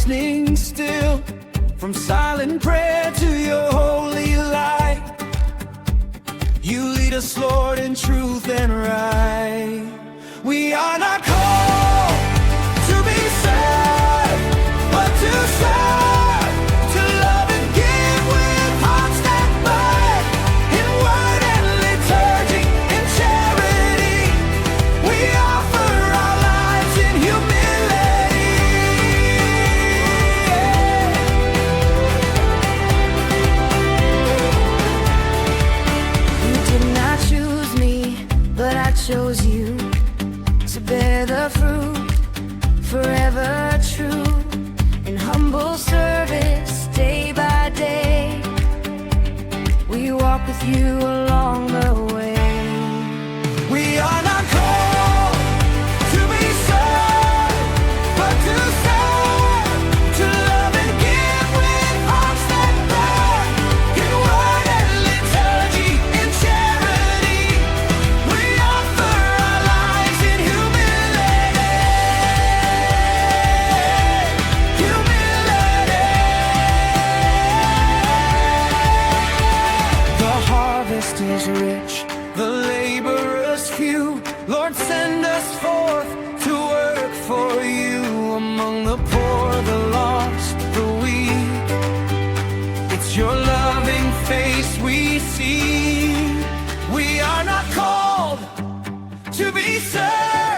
listening still, from silent prayer to your holy light. You lead us, Lord, in truth and right. We are not called to be served, but to serve, to love and give with hearts that burn, in word and liturgy, in charity. We offer our lives in humility. You did not choose me, but I chose you to bear the fruit, forever true, in humble service, day by day. We walk with you along the way. We are not called to be served, but to serve, to love and give with hearts that burn, in word and liturgy, in charity. We offer our lives in humility. The harvest is rich, the laborers few. Lord, send us forth to work for you, among the poor, the lost, the weak. It's your loving face we see. We are not called to be served,